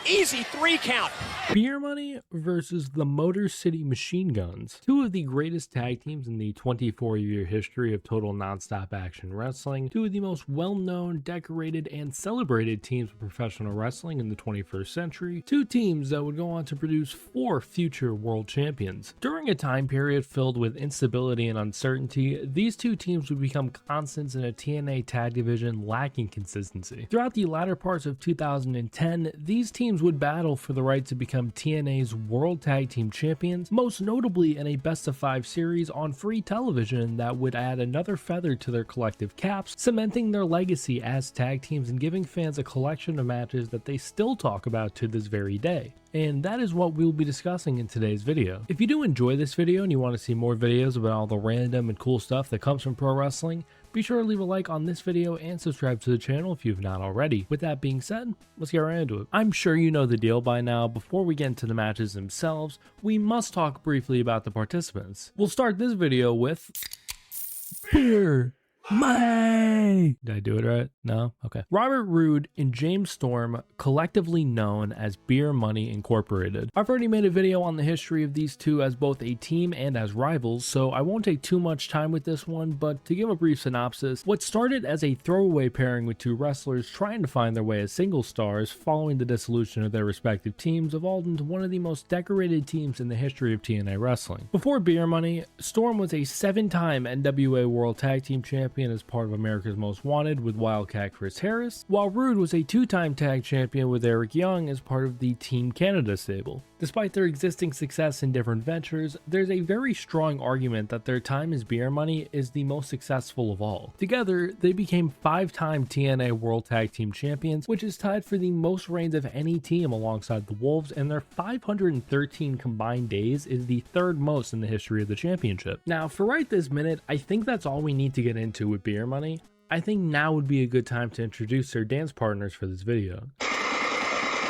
Easy 3 count. Beer Money versus the Motor City Machine Guns, two of the greatest tag teams in the 24-year history of Total Nonstop Action Wrestling, two of the most well-known, decorated, and celebrated teams of professional wrestling in the 21st century, two teams that would go on to produce 4 future world champions. During a time period filled with instability and uncertainty, these two teams would become constants in a TNA tag division lacking consistency. Throughout the latter parts of 2010, these teams would battle for the right to become TNA's World Tag Team Champions, most notably in a best-of-5 series on free television that would add another feather to their collective caps, cementing their legacy as tag teams and giving fans a collection of matches that they still talk about to this very day. And that is what we'll be discussing in today's video. If you do enjoy this video and you want to see more videos about all the random and cool stuff that comes from pro wrestling, be sure to leave a like on this video and subscribe to the channel if you've not already. With that being said, let's get right into it. I'm sure you know the deal by now. Before we get into the matches themselves, we must talk briefly about the participants. We'll start this video with Beer Money. Did I do it right? No? Okay. Robert Roode and James Storm, collectively known as Beer Money Incorporated. I've already made a video on the history of these two as both a team and as rivals, so I won't take too much time with this one, but to give a brief synopsis, what started as a throwaway pairing with two wrestlers trying to find their way as single stars following the dissolution of their respective teams evolved into one of the most decorated teams in the history of TNA wrestling. Before Beer Money, Storm was a 7-time NWA World Tag Team Champion as part of America's Most Wanted with Wildcat Chris Harris, while Roode was a 2-time tag champion with Eric Young as part of the Team Canada stable. Despite their existing success in different ventures, there's a very strong argument that their time as Beer Money is the most successful of all. Together, they became 5-time TNA World Tag Team Champions, which is tied for the most reigns of any team alongside the Wolves, and their 513 combined days is the 3rd most in the history of the championship. Now, for right this minute, I think that's all we need to get into with Beer Money. I think now would be a good time to introduce their dance partners for this video.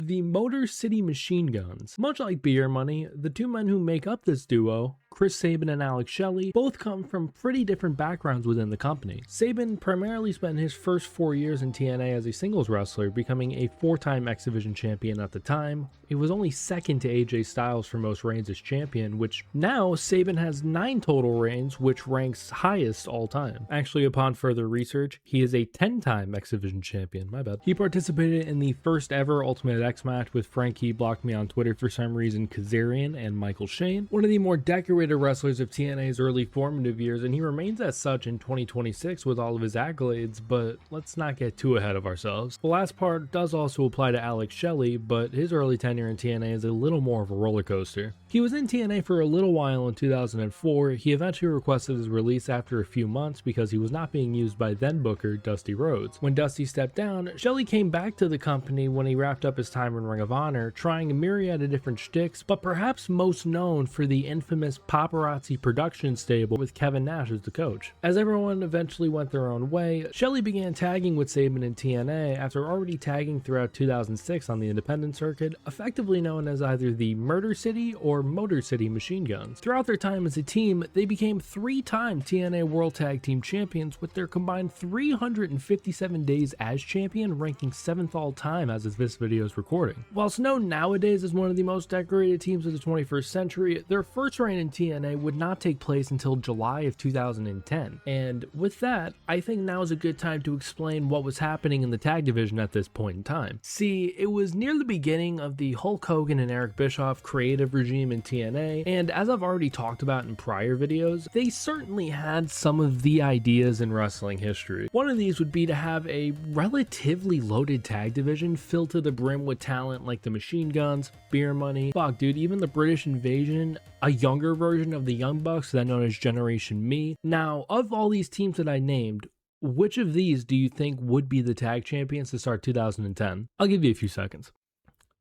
The Motor City Machine Guns. Much like Beer Money, the two men who make up this duo, Chris Sabin and Alex Shelley, both come from pretty different backgrounds within the company. Sabin primarily spent his first 4 years in TNA as a singles wrestler, becoming a 4-time X Division champion at the time. He was only second to AJ Styles for most reigns as champion, which now Sabin has 9 total reigns, which ranks highest all time. Actually, upon further research, he is a 10-time X Division champion, my bad. He participated in the first ever Ultimate X match with Frankie, blocked me on Twitter for some reason, Kazarian, and Michael Shane, one of the more decorated wrestlers of TNA's early formative years, and he remains as such in 2026 with all of his accolades, but let's not get too ahead of ourselves. The last part does also apply to Alex Shelley, but his early tenure in TNA is a little more of a roller coaster. He was in TNA for a little while in 2004. He eventually requested his release after a few months because he was not being used by then Booker Dusty Rhodes. When Dusty stepped down, Shelley came back to the company when he wrapped up his time in Ring of Honor, trying a myriad of different shticks, but perhaps most known for the infamous Paparazzi production stable with Kevin Nash as the coach. As everyone eventually went their own way, Shelley began tagging with Sabin in TNA after already tagging throughout 2006 on the independent circuit, effectively known as either the Murder City or Motor City Machine Guns. Throughout their time as a team, they became 3-time TNA World Tag Team Champions with their combined 357 days as champion, ranking 7th all time as of this video's recording. Whilst known nowadays as one of the most decorated teams of the 21st century, their first reign in TNA would not take place until July of 2010. And with that, I think now is a good time to explain what was happening in the tag division at this point in time. See, it was near the beginning of the Hulk Hogan and Eric Bischoff creative regime in TNA, and as I've already talked about in prior videos, they certainly had some of the ideas in wrestling history. One of these would be to have a relatively loaded tag division filled to the brim with talent like the Machine Guns, Beer Money, fuck dude, even the British Invasion, a younger version of the Young Bucks, then known as Generation Me. Now, of all these teams that I named, which of these do you think would be the tag champions to start 2010? I'll give you a few seconds.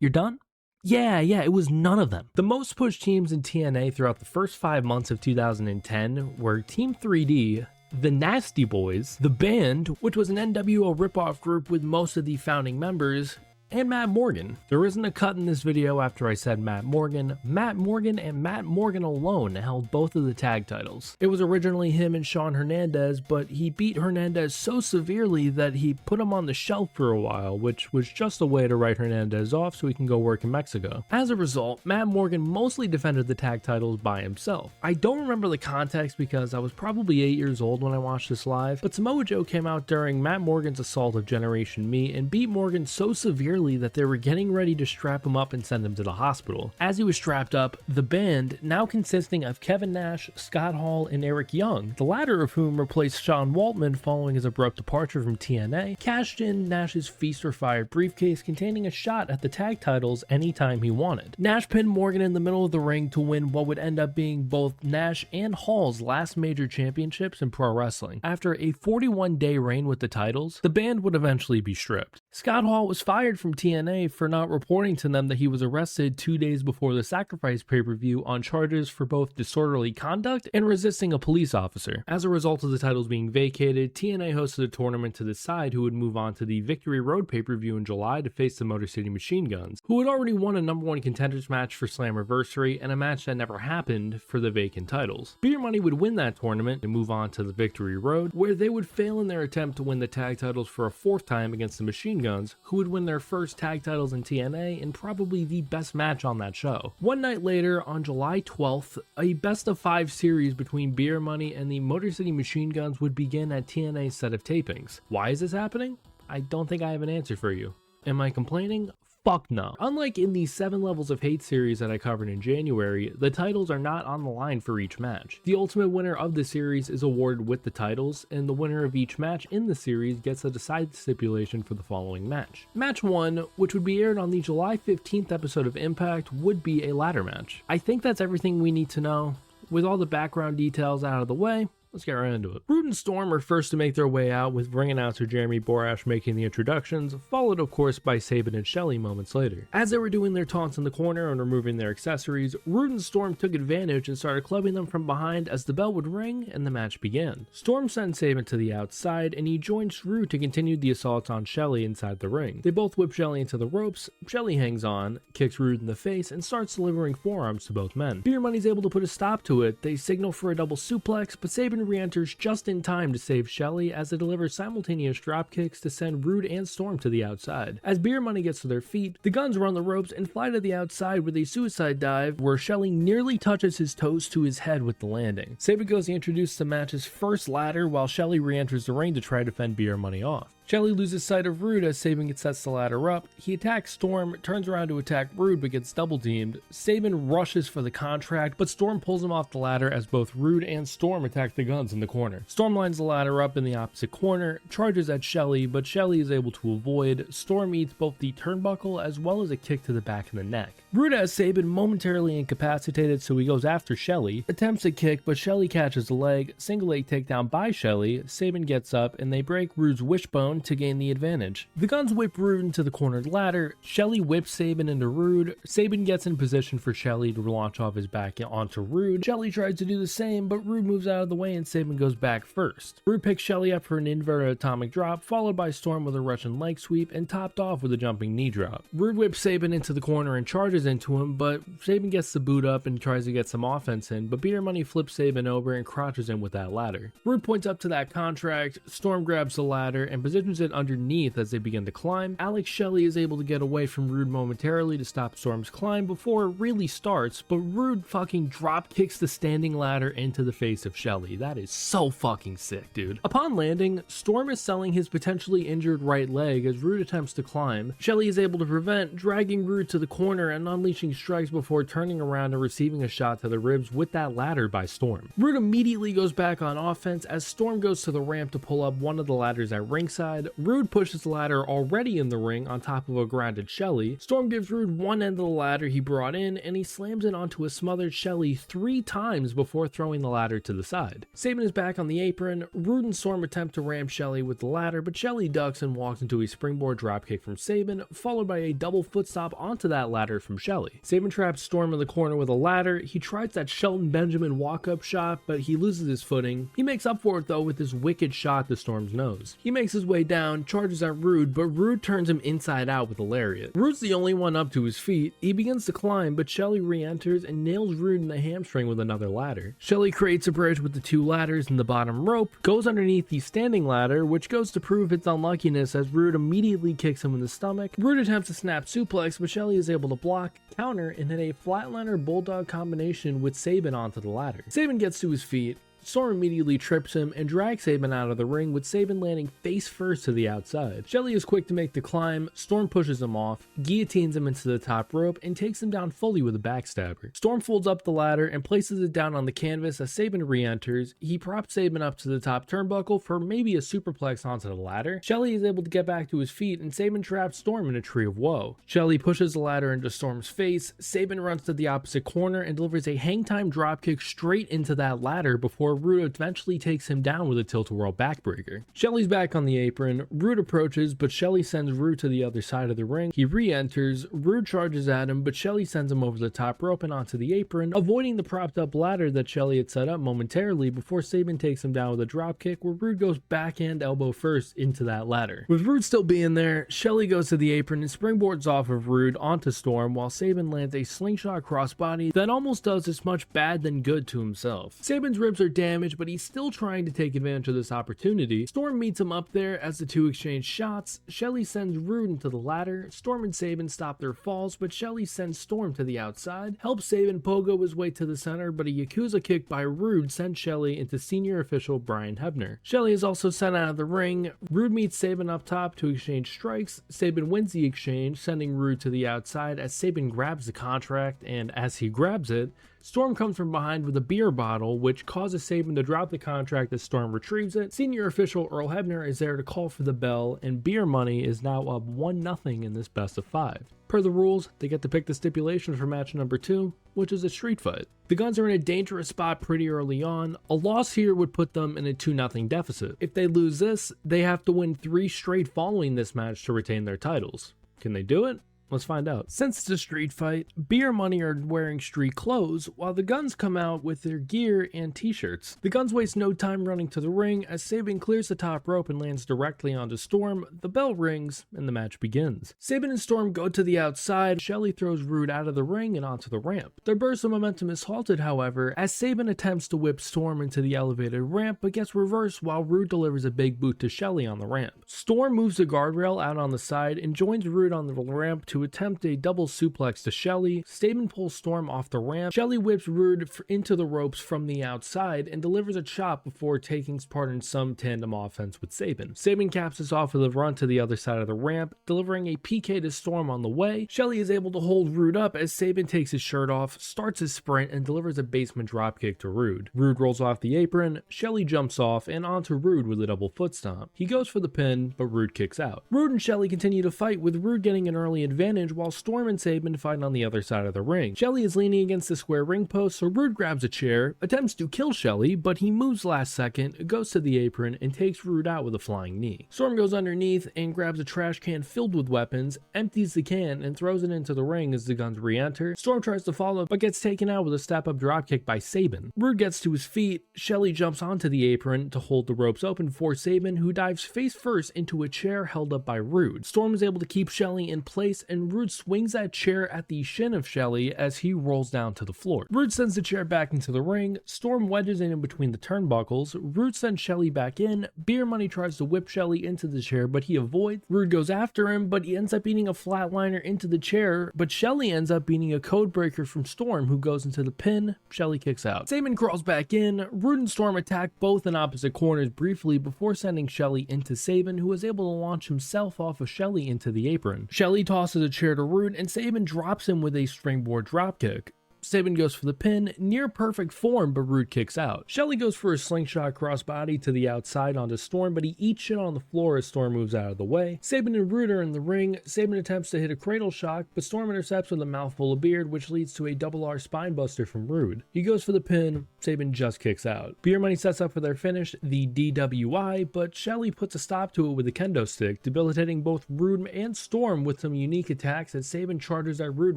You're done? Yeah, it was none of them. The most pushed teams in TNA throughout the first 5 months of 2010 were Team 3D, the Nasty Boys, The Band, which was an NWO ripoff group with most of the founding members, and Matt Morgan. There isn't a cut in this video after I said Matt Morgan. Matt Morgan and Matt Morgan alone held both of the tag titles. It was originally him and Sean Hernandez, but he beat Hernandez so severely that he put him on the shelf for a while, which was just a way to write Hernandez off so he can go work in Mexico. As a result, Matt Morgan mostly defended the tag titles by himself. I don't remember the context because I was probably 8 years old when I watched this live, but Samoa Joe came out during Matt Morgan's assault of Generation Me and beat Morgan so severely that they were getting ready to strap him up and send him to the hospital. As he was strapped up, the band, now consisting of Kevin Nash, Scott Hall, and Eric Young, the latter of whom replaced Sean Waltman following his abrupt departure from TNA, cashed in Nash's Feast or Fire briefcase containing a shot at the tag titles anytime he wanted. Nash pinned Morgan in the middle of the ring to win what would end up being both Nash and Hall's last major championships in pro wrestling. After a 41-day reign with the titles, the band would eventually be stripped. Scott Hall was fired from TNA for not reporting to them that he was arrested 2 days before the Sacrifice pay-per-view on charges for both disorderly conduct and resisting a police officer. As a result of the titles being vacated, TNA hosted a tournament to decide who would move on to the Victory Road pay-per-view in July to face the Motor City Machine Guns, who had already won a #1 contenders match for Slammiversary and a match that never happened for the vacant titles. Beer Money would win that tournament and move on to the Victory Road, where they would fail in their attempt to win the tag titles for a 4th time against the Machine Guns, who would win their first tag titles in TNA in probably the best match on that show. One night later, on July 12th, a best-of-5 series between Beer Money and the Motor City Machine Guns would begin at TNA's set of tapings. Why is this happening? I don't think I have an answer for you. Am I complaining? Fuck no. Unlike in the 7 Levels of Hate series that I covered in January, the titles are not on the line for each match. The ultimate winner of the series is awarded with the titles, and the winner of each match in the series gets a decided stipulation for the following match. Match 1, which would be aired on the July 15th episode of Impact, would be a ladder match. I think that's everything we need to know. With all the background details out of the way, let's get right into it. Rude and Storm are first to make their way out, with ring announcer Jeremy Borash making the introductions, followed of course by Sabin and Shelley moments later. As they were doing their taunts in the corner and removing their accessories, Rude and Storm took advantage and started clubbing them from behind as the bell would ring and the match began. Storm sent Sabin to the outside and he joins Rude to continue the assaults on Shelley inside the ring. They both whip Shelley into the ropes, Shelley hangs on, kicks Rude in the face, and starts delivering forearms to both men. Beer Money's able to put a stop to it. They signal for a double suplex, but Sabin re-enters just in time to save Shelley as they deliver simultaneous drop kicks to send Rude and Storm to the outside. As Beer Money gets to their feet, the Guns run the ropes and fly to the outside with a suicide dive where Shelley nearly touches his toes to his head with the landing. Sabin goes to introduce the match's first ladder while Shelley re-enters the ring to try to fend Beer Money off. Shelley loses sight of Rude as Sabin sets the ladder up. He attacks Storm, turns around to attack Rude but gets double teamed. Sabin rushes for the contract, but Storm pulls him off the ladder as both Rude and Storm attack the Guns in the corner. Storm lines the ladder up in the opposite corner, charges at Shelley, but Shelley is able to avoid. Storm eats both the turnbuckle as well as a kick to the back of the neck. Rude has Sabin momentarily incapacitated, so he goes after Shelley, attempts a kick, but Shelley catches the leg, single leg takedown by Shelley. Sabin gets up and they break Rude's wishbone to gain the advantage. The Guns whip Rude into the cornered ladder. Shelley whips Sabin into Rude. Sabin gets in position for Shelley to launch off his back onto Rude. Shelley tries to do the same, but Rude moves out of the way and Sabin goes back first. Rude picks Shelley up for an inverted atomic drop, followed by Storm with a Russian leg sweep and topped off with a jumping knee drop. Rude whips Sabin into the corner and charges into him, but Sabin gets the boot up and tries to get some offense in, but Beer Money flips Sabin over and crouches him with that ladder. Rude points up to that contract. Storm grabs the ladder and positions it underneath as they begin to climb. Alex Shelley is able to get away from Rude momentarily to stop Storm's climb before it really starts, but Rude fucking drop kicks the standing ladder into the face of Shelley. That is so fucking sick, dude. Upon landing, Storm is selling his potentially injured right leg as Rude attempts to climb. Shelley is able to prevent, dragging Rude to the corner and unleashing strikes before turning around and receiving a shot to the ribs with that ladder by Storm. Rude immediately goes back on offense as Storm goes to the ramp to pull up one of the ladders at ringside. Rude pushes the ladder already in the ring on top of a grounded Shelley. Storm gives Rude one end of the ladder he brought in and he slams it onto a smothered Shelley 3 times before throwing the ladder to the side. Sabin is back on the apron. Rude and Storm attempt to ram Shelley with the ladder, but Shelley ducks and walks into a springboard dropkick from Sabin, followed by a double foot stomp onto that ladder from Shelley. Sabin traps Storm in the corner with a ladder. He tries that Shelton Benjamin walk-up shot, but he loses his footing. He makes up for it though with this wicked shot to Storm's nose. He makes his way way down, charges at Rude, but Rude turns him inside out with a lariat. Rude's the only one up to his feet. He begins to climb, but Shelly re-enters and nails Rude in the hamstring with another ladder. Shelly creates a bridge with the two ladders and the bottom rope, goes underneath the standing ladder, which goes to prove its unluckiness as Rude immediately kicks him in the stomach. Rude attempts a snap suplex, but Shelly is able to block, counter, and hit a flatliner bulldog combination with Sabin onto the ladder. Sabin gets to his feet. Storm immediately trips him and drags Sabin out of the ring, with Sabin landing face first to the outside. Shelly is quick to make the climb. Storm pushes him off, guillotines him into the top rope, and takes him down fully with a backstabber. Storm folds up the ladder and places it down on the canvas as Sabin re-enters. He props Sabin up to the top turnbuckle for maybe a superplex onto the ladder. Shelly is able to get back to his feet, and Sabin traps Storm in a tree of woe. Shelly pushes the ladder into Storm's face. Sabin runs to the opposite corner and delivers a hang-time dropkick straight into that ladder before Rude eventually takes him down with a tilt-a-whirl backbreaker. Shelly's back on the apron. Rude approaches, but Shelly sends Rude to the other side of the ring. He re-enters. Rude charges at him, but Shelly sends him over the top rope and onto the apron, avoiding the propped-up ladder that Shelly had set up momentarily before Sabin takes him down with a dropkick, where Rude goes backhand elbow first into that ladder. With Rude still being there, Shelly goes to the apron and springboards off of Rude onto Storm, while Sabin lands a slingshot crossbody that almost does as much bad than good to himself. Sabin's ribs are damaged, but he's still trying to take advantage of this opportunity. Storm meets him up there as the two exchange shots. Shelly sends Rude into the ladder. Storm and Sabin stop their falls, but Shelly sends Storm to the outside, helps Sabin pogo his way to the center, but a Yakuza kick by Rude sends Shelly into senior official Brian Hebner. Shelly is also sent out of the ring. Rude meets Sabin up top to exchange strikes. Sabin wins the exchange, sending Rude to the outside as Sabin grabs the contract, and as he grabs it, Storm comes from behind with a beer bottle, which causes Sabin to drop the contract as Storm retrieves it. Senior official Earl Hebner is there to call for the bell, and Beer Money is now up 1-0 in this best of 5. Per the rules, they get to pick the stipulation for match number 2, which is a street fight. The Guns are in a dangerous spot pretty early on. A loss here would put them in a 2-0 deficit. If they lose this, they have to win 3 straight following this match to retain their titles. Can they do it? Let's find out. Since it's a street fight, Beer Money are wearing street clothes, while the Guns come out with their gear and t-shirts. The Guns waste no time running to the ring as Sabin clears the top rope and lands directly onto Storm. The bell rings, and the match begins. Sabin and Storm go to the outside. Shelly throws Rude out of the ring and onto the ramp. Their burst of momentum is halted, however, as Sabin attempts to whip Storm into the elevated ramp, but gets reversed while Rude delivers a big boot to Shelly on the ramp. Storm moves the guardrail out on the side and joins Rude on the ramp to attempt a double suplex to Shelly. Sabin pulls Storm off the ramp. Shelly whips Rude into the ropes from the outside and delivers a chop before taking part in some tandem offense with Sabin. Sabin caps this off with a run to the other side of the ramp, delivering a PK to Storm on the way. Shelly is able to hold Rude up as Sabin takes his shirt off, starts his sprint, and delivers a basement dropkick to Rude. Rude rolls off the apron. Shelly jumps off and onto Rude with a double foot stomp. He goes for the pin, but Rude kicks out. Rude and Shelly continue to fight, with Rude getting an early advantage while Storm and Sabin fight on the other side of the ring. Shelly is leaning against the square ring post, so Rude grabs a chair, attempts to kill Shelly, but he moves last second, goes to the apron, and takes Rude out with a flying knee. Storm goes underneath and grabs a trash can filled with weapons, empties the can, and throws it into the ring as the Guns re-enter. Storm tries to follow, but gets taken out with a step-up dropkick by Sabin. Rude gets to his feet. Shelly jumps onto the apron to hold the ropes open for Sabin, who dives face first into a chair held up by Rude. Storm is able to keep Shelly in place, and Rude swings that chair at the shin of Shelly as he rolls down to the floor. Rude sends the chair back into the ring. Storm wedges in between the turnbuckles. Rude sends Shelly back in. Beer Money tries to whip Shelly into the chair, but he avoids. Rude goes after him, but he ends up beating a flatliner into the chair, but Shelly ends up beating a codebreaker from Storm, who goes into the pin. Shelly kicks out. Sabin crawls back in. Rude and Storm attack both in opposite corners briefly before sending Shelly into Sabin, who is able to launch himself off of Shelly into the apron. Shelly tosses a chair to Rude, and Sabin drops him with a springboard dropkick. Sabin goes for the pin, near perfect form, but Rude kicks out. Shelly goes for a slingshot crossbody to the outside onto Storm, but he eats shit on the floor as Storm moves out of the way. Sabin and Rude are in the ring. Sabin attempts to hit a cradle shock, but Storm intercepts with a mouthful of beard, which leads to a double R spinebuster from Rude. He goes for the pin. Sabin just kicks out. Beer Money sets up for their finish, the DWI, but Shelly puts a stop to it with a kendo stick, debilitating both Rude and Storm with some unique attacks as Sabin charges at Rude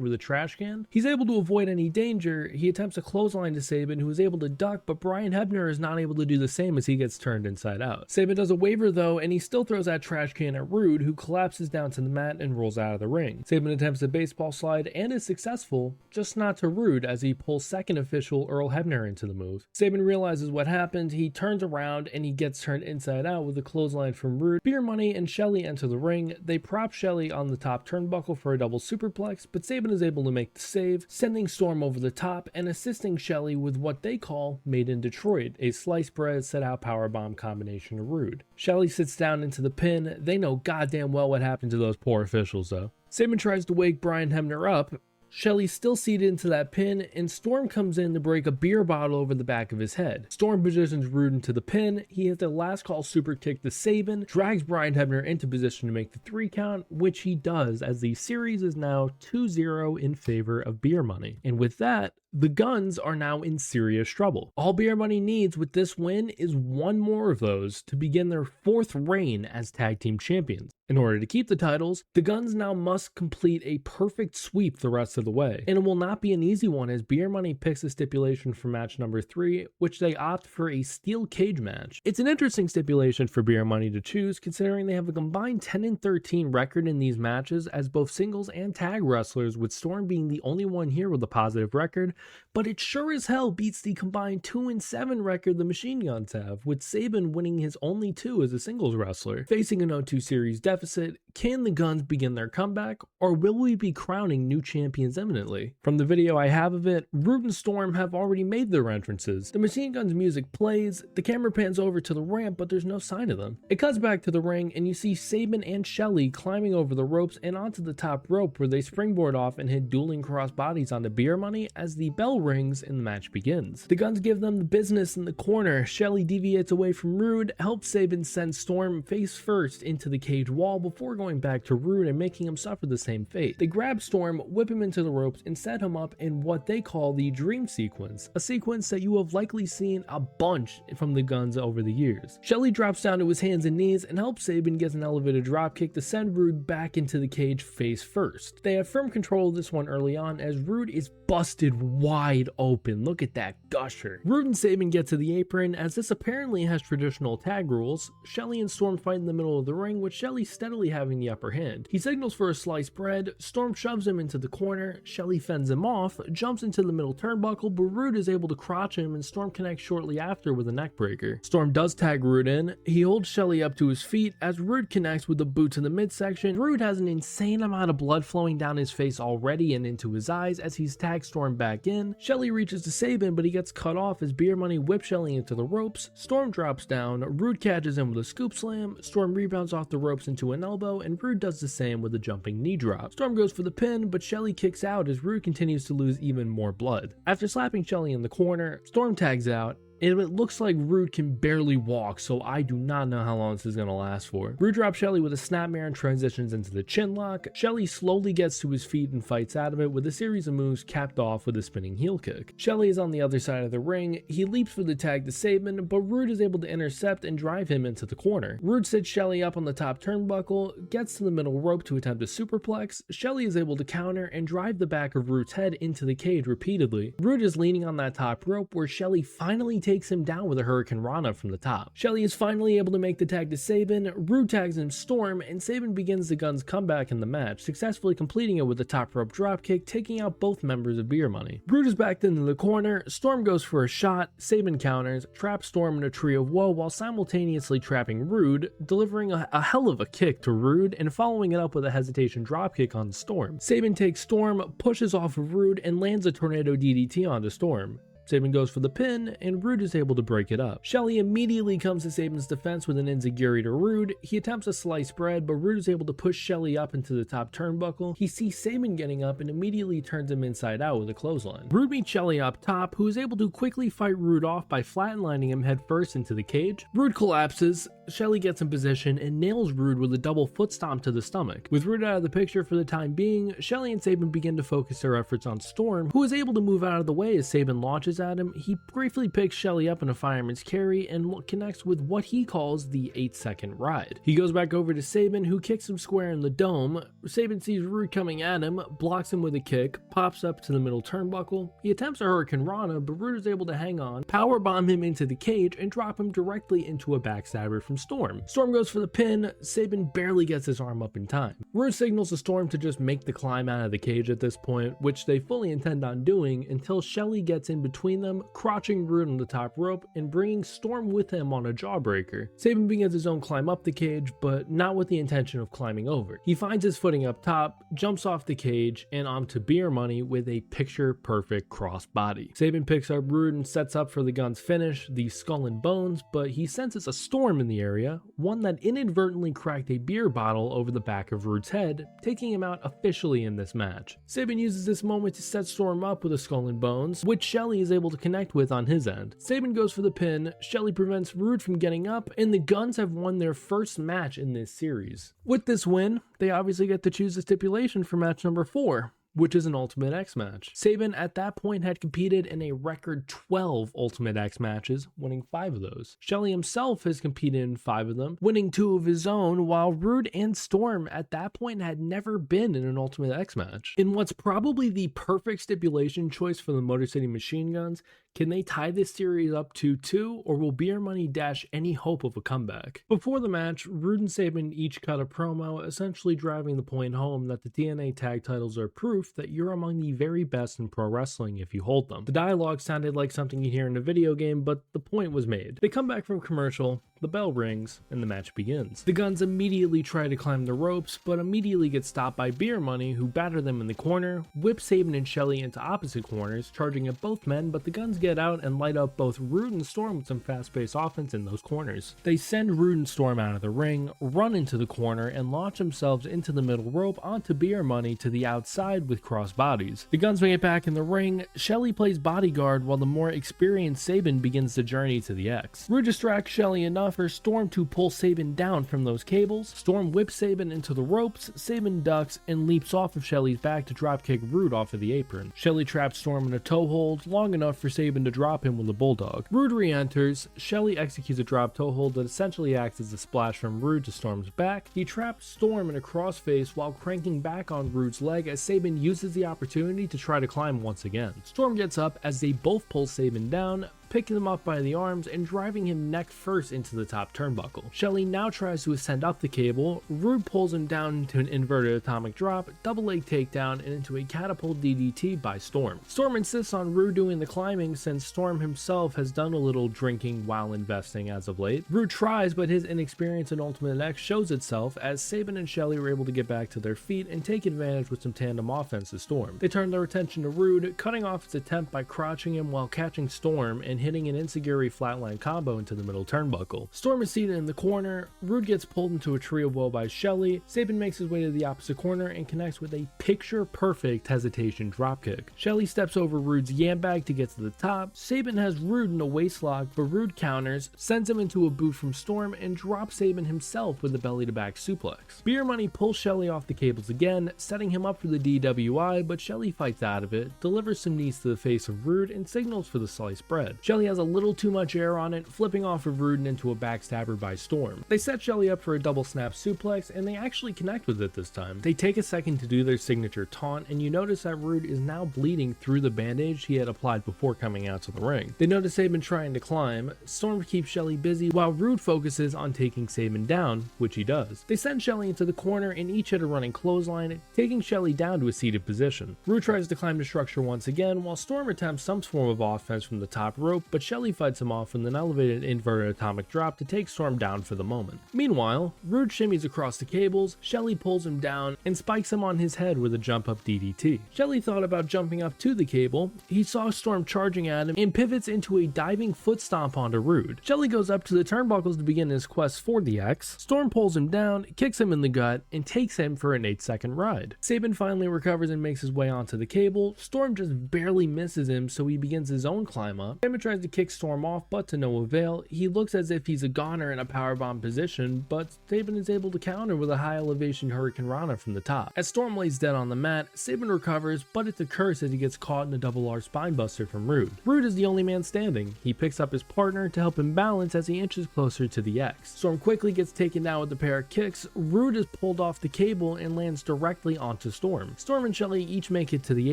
with a trash can. He's able to avoid any danger, he attempts a clothesline to Sabin, who is able to duck, but Brian Hebner is not able to do the same as he gets turned inside out. Sabin does a waiver though, and he still throws that trash can at Rude, who collapses down to the mat and rolls out of the ring. Sabin attempts a baseball slide and is successful, just not to Rude, as he pulls second official Earl Hebner into the move. Sabin realizes what happened, he turns around and he gets turned inside out with a clothesline from Rude. Beer Money and Shelley enter the ring. They prop Shelley on the top turnbuckle for a double superplex, but Sabin is able to make the save, sending Storm over the top and assisting Shelley with what they call Made in Detroit, a sliced bread set out powerbomb combination to Rude. Shelley sits down into the pin. They know goddamn well what happened to those poor officials though. Sabin tries to wake Brian Hebner up. Shelley's still seated into that pin, and Storm comes in to break a beer bottle over the back of his head. Storm positions Rude into the pin. He hits a last call super kick to Sabin, drags Brian Hebner into position to make the 3 count, which he does, as the series is now 2-0 in favor of Beer Money. And with that, the Guns are now in serious trouble. All Beer Money needs with this win is one more of those to begin their 4th reign as tag team champions. In order to keep the titles, the Guns now must complete a perfect sweep the rest of the way. And it will not be an easy one, as Beer Money picks a stipulation for match number 3, which they opt for a steel cage match. It's an interesting stipulation for Beer Money to choose, considering they have a combined 10-13 record in these matches as both singles and tag wrestlers, with Storm being the only one here with a positive record, but it sure as hell beats the combined 2-7 record the Machine Guns have, with Sabin winning his only 2 as a singles wrestler. Facing an 0-2 series deficit, can the Guns begin their comeback, or will we be crowning new champions imminently? From the video I have of it, Rude and Storm have already made their entrances. The Machine Guns music plays, the camera pans over to the ramp, but there's no sign of them. It cuts back to the ring, and you see Sabin and Shelley climbing over the ropes and onto the top rope, where they springboard off and hit dueling cross bodies onto Beer Money as the bell rings and the match begins. The Guns give them the business in the corner. Shelley deviates away from Rude, helps Sabin send Storm face first into the cage wall before going back to Rude and making him suffer the same fate. They grab Storm, whip him into the ropes, and set him up in what they call the Dream Sequence, a sequence that you have likely seen a bunch from the Guns over the years. Shelley drops down to his hands and knees and helps Sabin get an elevated dropkick to send Rude back into the cage face first. They have firm control of this one early on, as Rude is busted wide open. Look at that gusher. Rude and Sabin get to the apron, as this apparently has traditional tag rules. Shelley and Storm fight in the middle of the ring, with Shelley steadily having the upper hand. He signals for a sliced bread. Storm shoves him into the corner. Shelley fends him off, jumps into the middle turnbuckle, but Rude is able to crotch him, and Storm connects shortly after with a neckbreaker. Storm does tag Rude in. He holds Shelley up to his feet as Rude connects with a boot to the midsection. Rude has an insane amount of blood flowing down his face already and into his eyes as he's tagged Storm back in. Shelley reaches to Sabin, but he gets cut off as Beer Money whips Shelley into the ropes. Storm drops down. Rude catches him with a scoop slam. Storm rebounds off the ropes into an elbow, and Rude does the same with a jumping knee drop. Storm goes for the pin, but Shelley kicks out as Rude continues to lose even more blood. After slapping Shelley in the corner, Storm tags out, and it looks like Rude can barely walk, so I do not know how long this is going to last for. Rude drops Shelley with a snapmare and transitions into the chin lock. Shelley slowly gets to his feet and fights out of it with a series of moves capped off with a spinning heel kick. Shelley is on the other side of the ring. He leaps for the tag to Sabin, but Rude is able to intercept and drive him into the corner. Rude sits Shelley up on the top turnbuckle, gets to the middle rope to attempt a superplex. Shelley is able to counter and drive the back of Rude's head into the cage repeatedly. Rude is leaning on that top rope, where Shelley finally takes him down with a Hurricane Rana from the top. Shelley is finally able to make the tag to Sabin. Rude tags in Storm, and Sabin begins the Guns' comeback in the match, successfully completing it with a top rope dropkick, taking out both members of Beer Money. Rude is backed into the corner. Storm goes for a shot. Sabin counters, traps Storm in a tree of woe while simultaneously trapping Rude, delivering a hell of a kick to Rude and following it up with a hesitation dropkick on Storm. Sabin takes Storm, pushes off of Rude, and lands a tornado DDT onto Storm. Sabin goes for the pin, and Rude is able to break it up. Shelley immediately comes to Sabin's defense with an enziguri to Rude. He attempts a slice bread, but Rude is able to push Shelley up into the top turnbuckle. He sees Sabin getting up and immediately turns him inside out with a clothesline. Rude meets Shelley up top, who is able to quickly fight Rude off by flatlining him headfirst into the cage. Rude collapses. Shelly gets in position and nails Rude with a double foot stomp to the stomach. With Rude out of the picture for the time being, Shelly and Sabin begin to focus their efforts on Storm, who is able to move out of the way as Sabin launches at him. He briefly picks Shelly up in a fireman's carry and connects with what he calls the 8-second ride. He goes back over to Sabin, who kicks him square in the dome. Sabin sees Rude coming at him, blocks him with a kick, pops up to the middle turnbuckle. He attempts a Hurricane Rana, but Rude is able to hang on, powerbomb him into the cage, and drop him directly into a backstabber from Storm. Storm goes for the pin. Sabin barely gets his arm up in time. Rude signals to Storm to just make the climb out of the cage at this point, which they fully intend on doing until Shelly gets in between them, crotching Rude on the top rope and bringing Storm with him on a jawbreaker. Sabin begins his own climb up the cage, but not with the intention of climbing over. He finds his footing up top, jumps off the cage and onto Beer Money with a picture-perfect crossbody. Sabin picks up Rude and sets up for the Gun's finish, the Skull and Bones, but he senses a storm in the area, one that inadvertently cracked a beer bottle over the back of Rude's head, taking him out officially in this match. Sabin uses this moment to set Storm up with a Skull and Bones, which Shelly is able to connect with on his end. Sabin goes for the pin, Shelly prevents Rude from getting up, and the Guns have won their first match in this series. With this win, they obviously get to choose the stipulation for match number 4, which is an Ultimate X match. Sabin at that point had competed in a record 12 Ultimate X matches, winning 5 of those. Shelly himself has competed in 5 of them, winning 2 of his own, while Rude and Storm at that point had never been in an Ultimate X match. In what's probably the perfect stipulation choice for the Motor City Machine Guns, can they tie this series up to 2, or will Beer Money dash any hope of a comeback? Before the match, Rude and Sabin each cut a promo, essentially driving the point home that the TNA tag titles are proof that you're among the very best in pro wrestling if you hold them. The dialogue sounded like something you'd hear in a video game, but the point was made. They come back from commercial, the bell rings, and the match begins. The Guns immediately try to climb the ropes, but immediately get stopped by Beer Money, who batter them in the corner, whip Sabin and Shelly into opposite corners, charging at both men, but the Guns get out and light up both Rude and Storm with some fast-paced offense in those corners. They send Rude and Storm out of the ring, run into the corner, and launch themselves into the middle rope onto Beer Money to the outside with cross bodies. The Guns make it back in the ring. Shelly plays bodyguard while the more experienced Sabin begins the journey to the X. Rude distracts Shelly enough for Storm to pull Sabin down from those cables. Storm whips Sabin into the ropes. Sabin ducks and leaps off of Shelly's back to dropkick Rude off of the apron. Shelly traps Storm in a toe hold long enough for Sabin to drop him with a bulldog. Rude re-enters. Shelly executes a drop toe hold that essentially acts as a splash from Rude to Storm's back. He traps Storm in a crossface while cranking back on Rude's leg as Sabin uses the opportunity to try to climb once again. Storm gets up as they both pull Sabin down, picking him up by the arms and driving him neck first into the top turnbuckle. Shelly now tries to ascend up the cable. Rude pulls him down into an inverted atomic drop, double leg takedown, and into a catapult DDT by Storm. Storm insists on Rude doing the climbing since Storm himself has done a little drinking while investing as of late. Rude tries, but his inexperience in Ultimate X shows itself as Sabin and Shelly are able to get back to their feet and take advantage with some tandem offense to Storm. They turn their attention to Rude, cutting off his attempt by crouching him while catching Storm and hitting an enziguri flatline combo into the middle turnbuckle. Storm is seated in the corner. Rude gets pulled into a trio blow by Shelly. Sabin makes his way to the opposite corner and connects with a picture-perfect hesitation dropkick. Shelly steps over Rude's yam bag to get to the top. Sabin has Rude in a waistlock, but Rude counters, sends him into a boot from Storm, and drops Sabin himself with a belly-to-back suplex. Beer Money pulls Shelly off the cables again, setting him up for the DWI, but Shelly fights out of it, delivers some knees to the face of Rude, and signals for the sliced bread. Shelly has a little too much air on it, flipping off of Rude and into a backstabber by Storm. They set Shelly up for a double snap suplex, and they actually connect with it this time. They take a second to do their signature taunt, and you notice that Rude is now bleeding through the bandage he had applied before coming out to the ring. They notice Sabin trying to climb. Storm keeps Shelly busy while Rude focuses on taking Sabin down, which he does. They send Shelly into the corner and each hit a running clothesline, taking Shelly down to a seated position. Rude tries to climb the structure once again, while Storm attempts some form of offense from the top rope, but Shelly fights him off with an elevated inverted atomic drop to take Storm down for the moment. Meanwhile, Rude shimmies across the cables, Shelly pulls him down and spikes him on his head with a jump up DDT. Shelly thought about jumping up to the cable. He saw Storm charging at him and pivots into a diving foot stomp onto Rude. Shelly goes up to the turnbuckles to begin his quest for the X. Storm pulls him down, kicks him in the gut, and takes him for an 8-second ride. Sabin finally recovers and makes his way onto the cable. Storm just barely misses him, so he begins his own climb up. Amateur tries to kick Storm off, but to no avail. He looks as if he's a goner in a powerbomb position, but Sabin is able to counter with a high elevation Hurricane Rana from the top. As Storm lays dead on the mat, Sabin recovers, but it's a curse as he gets caught in a double R spinebuster from Rude. Rude is the only man standing. He picks up his partner to help him balance as he inches closer to the X. Storm quickly gets taken down with a pair of kicks. Rude is pulled off the cable and lands directly onto Storm. Storm and Shelly each make it to the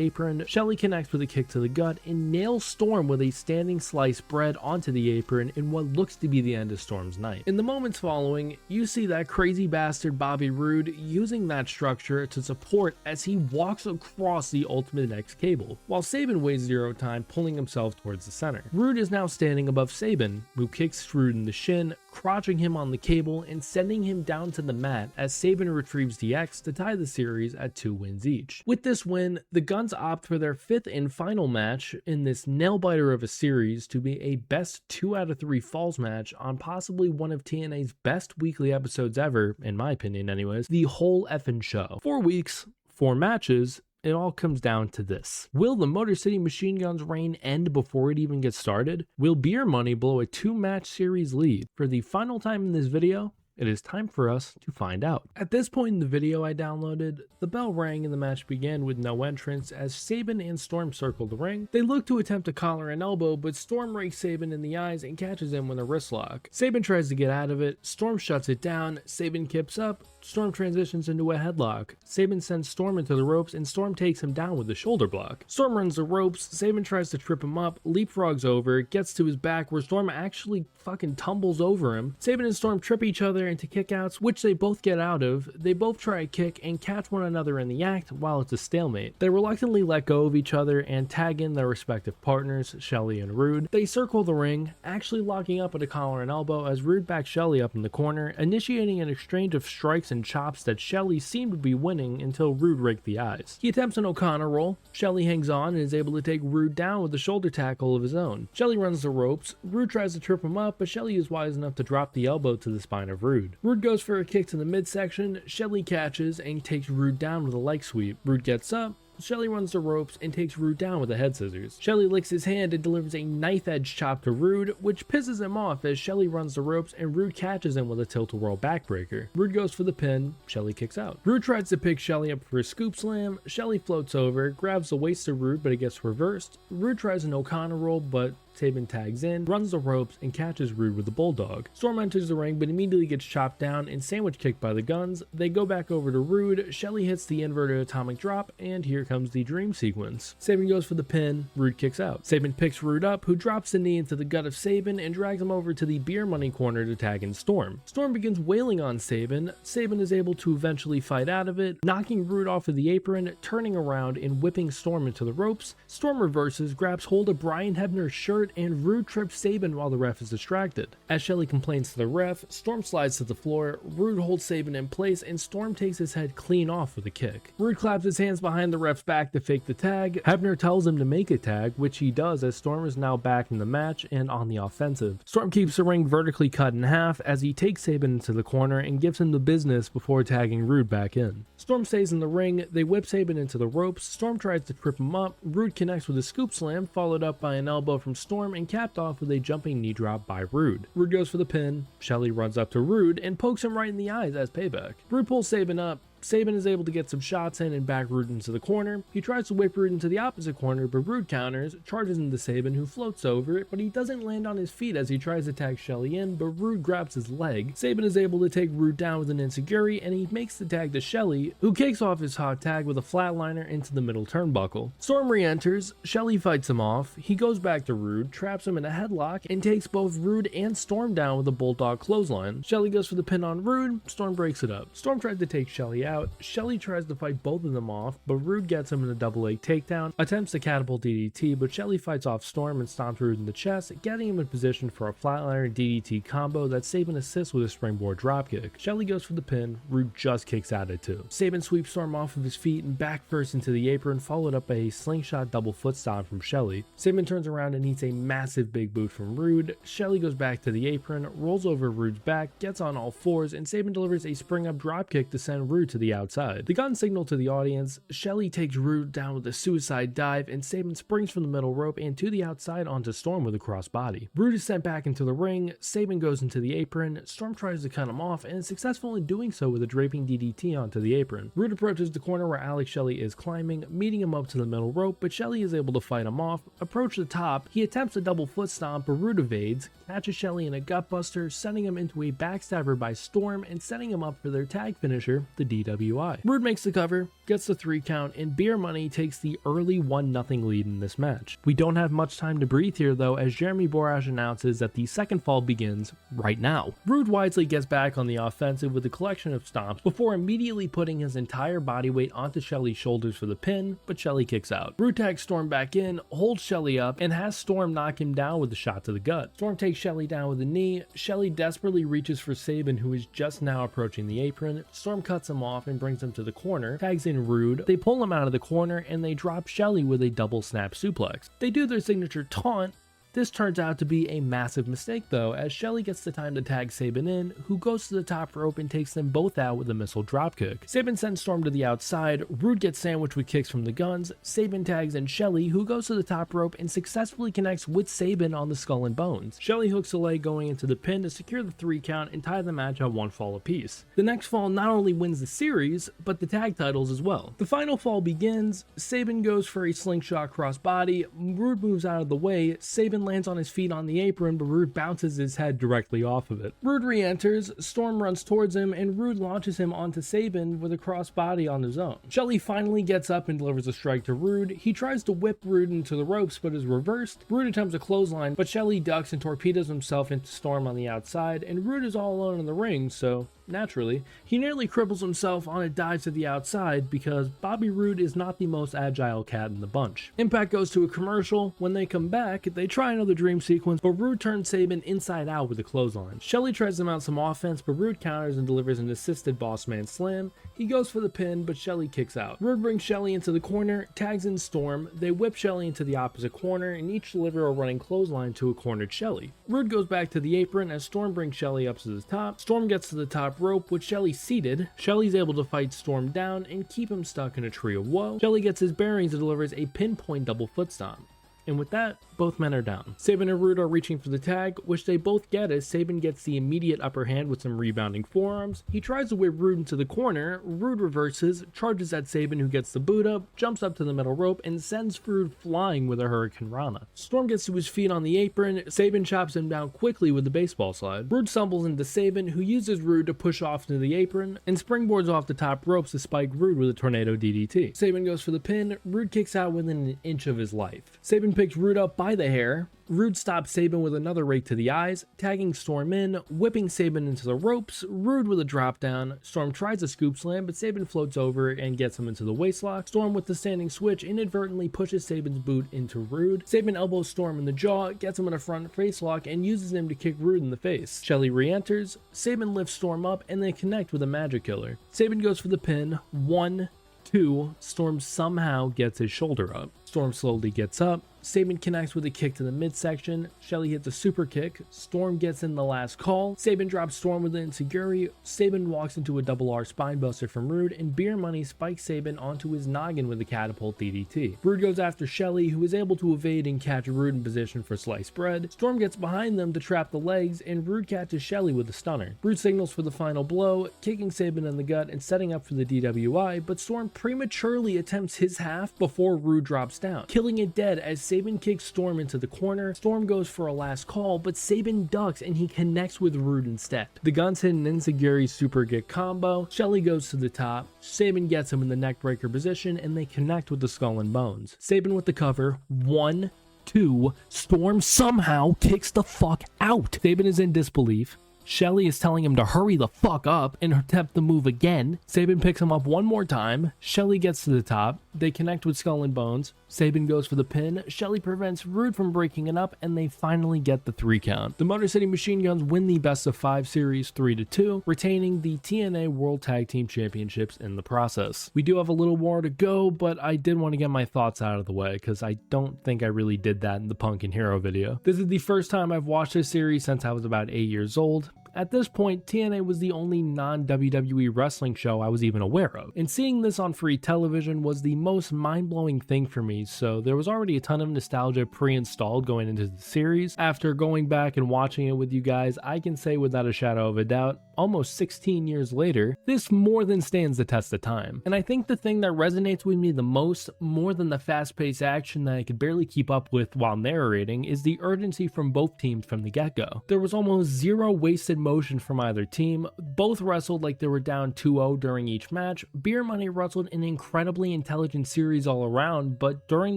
apron. Shelly connects with a kick to the gut and nails Storm with a standing sliced bread onto the apron in what looks to be the end of Storm's night. In the moments following, you see that crazy bastard Bobby Roode using that structure to support as he walks across the Ultimate X cable, while Sabin wastes zero time pulling himself towards the center. Roode is now standing above Sabin, who kicks Roode in the shin, crotching him on the cable and sending him down to the mat as Sabin retrieves the X to tie the series at 2 wins each. With this win, the Guns opt for their 5th and final match in this nail-biter of a series to be a best 2 out of 3 falls match on possibly one of TNA's best weekly episodes ever, in my opinion anyways, the whole effing show. 4 weeks, 4 matches. It all comes down to this. Will the Motor City Machine Guns reign end before it even gets started? Will Beer Money blow a 2-match series lead? For the final time in this video, it is time for us to find out. At this point in the video I downloaded, the bell rang and the match began with no entrance as Sabin and Storm circle the ring. They look to attempt a collar and elbow, but Storm rakes Sabin in the eyes and catches him with a wrist lock. Sabin tries to get out of it, Storm shuts it down, Sabin kips up, Storm transitions into a headlock. Sabin sends Storm into the ropes and Storm takes him down with a shoulder block. Storm runs the ropes, Sabin tries to trip him up, leapfrogs over, gets to his back where Storm actually fucking tumbles over him. Sabin and Storm trip each other into kickouts, which they both get out of. They both try a kick and catch one another in the act while it's a stalemate. They reluctantly let go of each other and tag in their respective partners, Shelly and Rude. They circle the ring, actually locking up at a collar and elbow as Rude backs Shelly up in the corner, initiating an exchange of strikes and chops that Shelly seemed to be winning until Rude raked the eyes. He attempts an O'Connor roll. Shelly hangs on and is able to take Rude down with a shoulder tackle of his own. Shelly runs the ropes. Rude tries to trip him up, but Shelly is wise enough to drop the elbow to the spine of Rude. Rude goes for a kick to the midsection. Shelly catches and takes Rude down with a leg sweep. Rude gets up. Shelly runs the ropes and takes Rude down with a head scissors. Shelly licks his hand and delivers a knife-edge chop to Rude, which pisses him off as Shelly runs the ropes and Rude catches him with a tilt-a-whirl backbreaker. Rude goes for the pin, Shelly kicks out. Rude tries to pick Shelly up for a scoop slam. Shelly floats over, grabs the waist of Rude, but it gets reversed. Rude tries an O'Connor roll, but Sabin tags in, runs the ropes, and catches Rude with a bulldog. Storm enters the ring, but immediately gets chopped down and sandwich kicked by the Guns. They go back over to Rude, Shelly hits the inverted atomic drop, and here comes the dream sequence. Sabin goes for the pin, Rude kicks out. Sabin picks Rude up, who drops the knee into the gut of Sabin and drags him over to the Beer Money corner to tag in Storm. Storm begins wailing on Sabin. Sabin is able to eventually fight out of it, knocking Rude off of the apron, turning around and whipping Storm into the ropes. Storm reverses, grabs hold of Brian Hebner's shirt, and Rude trips Sabin while the ref is distracted. As Shelly complains to the ref, Storm slides to the floor, Rude holds Sabin in place, and Storm takes his head clean off with a kick. Rude claps his hands behind the ref's back to fake the tag. Hebner tells him to make a tag, which he does as Storm is now back in the match and on the offensive. Storm keeps the ring vertically cut in half as he takes Sabin into the corner and gives him the business before tagging Rude back in. Storm stays in the ring, they whip Sabin into the ropes, Storm tries to trip him up, Rude connects with a scoop slam followed up by an elbow from Storm and capped off with a jumping knee drop by Rude. Rude goes for the pin, Shelly runs up to Rude and pokes him right in the eyes as payback. Rude pulls Sabin up, Sabin is able to get some shots in and back Rude into the corner. He tries to whip Rude into the opposite corner, but Rude counters, charges into Sabin, who floats over it, but he doesn't land on his feet as he tries to tag Shelly in, but Rude grabs his leg. Sabin is able to take Rude down with an enziguri, and he makes the tag to Shelly, who kicks off his hot tag with a flatliner into the middle turnbuckle. Storm re-enters, Shelly fights him off, he goes back to Rude, traps him in a headlock, and takes both Rude and Storm down with a bulldog clothesline. Shelly goes for the pin on Rude, Storm breaks it up. Storm tries to take Shelly out, Shelly tries to fight both of them off, but Rude gets him in a double leg takedown, attempts to catapult DDT, but Shelly fights off Storm and stomps Rude in the chest, getting him in position for a flatliner DDT combo that Sabin assists with a springboard dropkick. Shelly goes for the pin, Rude just kicks out at two. Sabin sweeps Storm off of his feet and back first into the apron, followed up by a slingshot double foot stomp from Shelly. Sabin turns around and eats a massive big boot from Rude. Shelly goes back to the apron, rolls over Rude's back, gets on all fours, and Sabin delivers a spring up dropkick to send Rude to the the outside. The gun signal to the audience, Shelley takes Rude down with a suicide dive, and Sabin springs from the middle rope and to the outside onto Storm with a crossbody. Rude is sent back into the ring, Sabin goes into the apron, Storm tries to cut him off and is successful in doing so with a draping DDT onto the apron. Rude approaches the corner where Alex Shelley is climbing, meeting him up to the middle rope, but Shelley is able to fight him off. Approach the top, he attempts a double foot stomp, but Rude evades, catches Shelley in a gutbuster, sending him into a backstabber by Storm and setting him up for their tag finisher, the DWI. Rude makes the cover, gets the 3 count, and Beer Money takes the early 1-0 lead in this match. We don't have much time to breathe here though, as Jeremy Borash announces that the second fall begins right now. Rude wisely gets back on the offensive with a collection of stomps before immediately putting his entire body weight onto Shelley's shoulders for the pin, but Shelley kicks out. Rude tags Storm back in, holds Shelley up, and has Storm knock him down with a shot to the gut. Storm takes Shelley down with a knee. Shelley desperately reaches for Sabin, who is just now approaching the apron. Storm cuts him off and brings him to the corner, tags in Rude. They pull him out of the corner and they drop Shelley with a double snap suplex. They do their signature taunt. This turns out to be a massive mistake though, as Shelley gets the time to tag Sabin in, who goes to the top rope and takes them both out with a missile dropkick. Sabin sends Storm to the outside, Rude gets sandwiched with kicks from the guns, Sabin tags in Shelley, who goes to the top rope and successfully connects with Sabin on the skull and bones. Shelley hooks a leg going into the pin to secure the 3 count and tie the match at 1 fall apiece. The next fall not only wins the series, but the tag titles as well. The final fall begins, Sabin goes for a slingshot crossbody, Rude moves out of the way, Sabin lands on his feet on the apron, but Rude bounces his head directly off of it. Rude re-enters, Storm runs towards him, and Rude launches him onto Sabin with a crossbody on his own. Shelley finally gets up and delivers a strike to Rude. He tries to whip Rude into the ropes, but is reversed. Rude attempts a clothesline, but Shelley ducks and torpedoes himself into Storm on the outside, and Rude is all alone in the ring, so naturally, he nearly cripples himself on a dive to the outside because Bobby Roode is not the most agile cat in the bunch. Impact goes to a commercial. When they come back, they try another dream sequence, but Roode turns Sabin inside out with a clothesline. Shelley tries to mount some offense, but Roode counters and delivers an assisted Bossman slam. He goes for the pin, but Shelley kicks out. Roode brings Shelley into the corner, tags in Storm. They whip Shelley into the opposite corner, and each deliver a running clothesline to a cornered Shelley. Roode goes back to the apron as Storm brings Shelley up to the top. Storm gets to the top rope with Shelley seated. Shelley's able to fight Storm down and keep him stuck in a tree of woe. Shelley gets his bearings and delivers a pinpoint double foot stomp. And with that, both men are down. Sabin and Roode are reaching for the tag, which they both get as Sabin gets the immediate upper hand with some rebounding forearms. He tries to whip Roode into the corner. Roode reverses, charges at Sabin, who gets the boot up, jumps up to the middle rope, and sends Roode flying with a Hurricane Rana. Storm gets to his feet on the apron. Sabin chops him down quickly with the baseball slide. Roode stumbles into Sabin, who uses Roode to push off into the apron, and springboards off the top ropes to spike Roode with a tornado DDT. Sabin goes for the pin. Roode kicks out within an inch of his life. Sabin picks Roode up by the hair. Roode stops Sabin with another rake to the eyes, tagging Storm in, whipping Sabin into the ropes. Roode with a drop down. Storm tries a scoop slam, but Sabin floats over and gets him into the waistlock. Storm with the standing switch inadvertently pushes Sabin's boot into Roode. Sabin elbows Storm in the jaw, gets him in a front face lock, and uses him to kick Roode in the face. Shelley re-enters. Sabin lifts Storm up, and they connect with a magic killer. Sabin goes for the pin. 1, 2. Storm somehow gets his shoulder up. Storm slowly gets up. Sabin connects with a kick to the midsection. Shelley hits a super kick. Storm gets in the last call. Sabin drops Storm with an enziguri. Sabin walks into a double R spinebuster from Roode, and Beer Money spikes Sabin onto his noggin with a catapult DDT. Roode goes after Shelley, who is able to evade and catch Roode in position for sliced bread. Storm gets behind them to trap the legs, and Roode catches Shelley with a stunner. Roode signals for the final blow, kicking Sabin in the gut and setting up for the DWI, but Storm prematurely attempts his half before Roode drops down, killing it dead as Sabin kicks Storm into the corner. Storm goes for a last call, but Sabin ducks and he connects with Roode instead. The guns hit an enziguri super kick combo. Shelley goes to the top. Sabin gets him in the neckbreaker position, and they connect with the skull and bones. Sabin with the cover. 1, 2. Storm somehow kicks the fuck out. Sabin is in disbelief. Shelley is telling him to hurry the fuck up and attempt the move again. Sabin picks him up one more time. Shelley gets to the top. They connect with skull and bones. Sabin goes for the pin. Shelley prevents Roode from breaking it up, and they finally get the 3 count. The Motor City Machine Guns win the best of 5 series 3-2, retaining the TNA World Tag Team Championships in the process. We do have a little more to go, but I did want to get my thoughts out of the way because I don't think I really did that in the Punk and Hero video. This is the first time I've watched this series since I was about 8 years old. At this point, TNA was the only non-WWE wrestling show I was even aware of, and seeing this on free television was the most mind-blowing thing for me, so there was already a ton of nostalgia pre-installed going into the series. After going back and watching it with you guys, I can say without a shadow of a doubt, almost 16 years later, this more than stands the test of time. And I think the thing that resonates with me the most, more than the fast-paced action that I could barely keep up with while narrating, is the urgency from both teams from the get-go. There was almost zero wasted motion from either team. Both wrestled like they were down 2-0 during each match. Beer Money wrestled an incredibly intelligent series all around, but during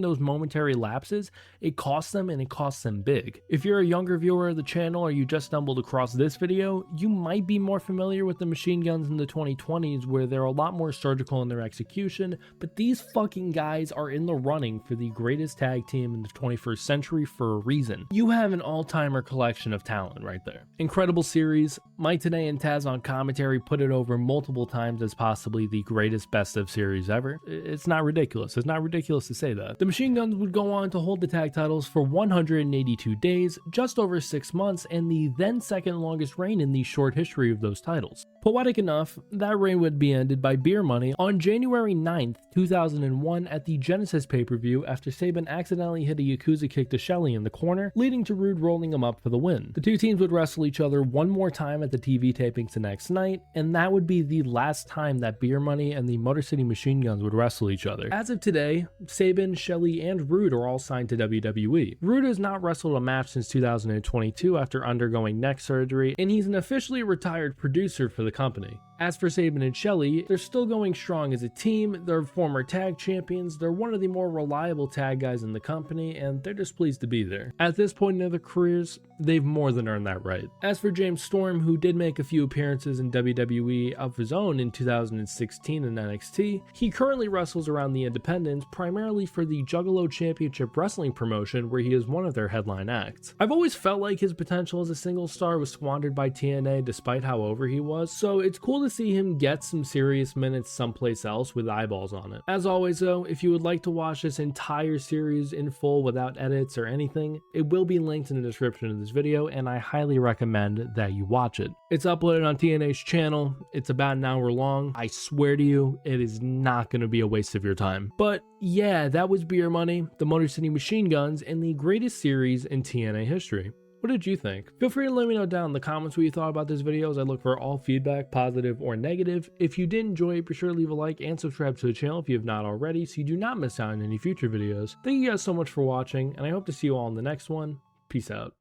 those momentary lapses, it cost them, and it cost them big. If you're a younger viewer of the channel or you just stumbled across this video, you might be more familiar with the Machine Guns in the 2020s, where they're a lot more surgical in their execution, but these fucking guys are in the running for the greatest tag team in the 21st century for a reason. You have an all-timer collection of talent right there. Incredible series. Mike Tenay and Taz on commentary put it over multiple times as possibly the greatest best of series ever. It's not ridiculous. It's not ridiculous to say that. The Machine Guns would go on to hold the tag titles for 182 days, just over 6 months, and the then second longest reign in the short history of those titles. Poetic enough, that reign would be ended by Beer Money on January 9th, 2001 at the Genesis pay-per-view after Sabin accidentally hit a Yakuza kick to Shelley in the corner, leading to Rude rolling him up for the win. The two teams would wrestle each other one more time at the TV tapings the next night, and that would be the last time that Beer Money and the Motor City Machine Guns would wrestle each other. As of today, Sabin, Shelley, and Rude are all signed to WWE. Rude has not wrestled a match since 2022 after undergoing neck surgery, and he's an officially retired producer for the company. As for Sabin and Shelley, they're still going strong as a team. They're former tag champions, they're one of the more reliable tag guys in the company, and they're just pleased to be there. At this point in their careers, they've more than earned that right. As for James Storm, who did make a few appearances in WWE of his own in 2016 in NXT, he currently wrestles around the independents, primarily for the Juggalo Championship Wrestling promotion, where he is one of their headline acts. I've always felt like his potential as a single star was squandered by TNA despite how over he was, so it's cool to see him get some serious minutes someplace else with eyeballs on it. As always though, if you would like to watch this entire series in full without edits or anything, it will be linked in the description of this video, and I highly recommend that you watch it. It's uploaded on TNA's channel. It's about an hour long. I swear to you, it is not going to be a waste of your time. But yeah, that was Beer Money, the Motor City Machine Guns, and the greatest series in TNA history. What did you think? Feel free to let me know down in the comments what you thought about this video, as I look for all feedback, positive or negative. If you did enjoy it, be sure to leave a like and subscribe to the channel if you have not already, so you do not miss out on any future videos. Thank you guys so much for watching, and I hope to see you all in the next one. Peace out.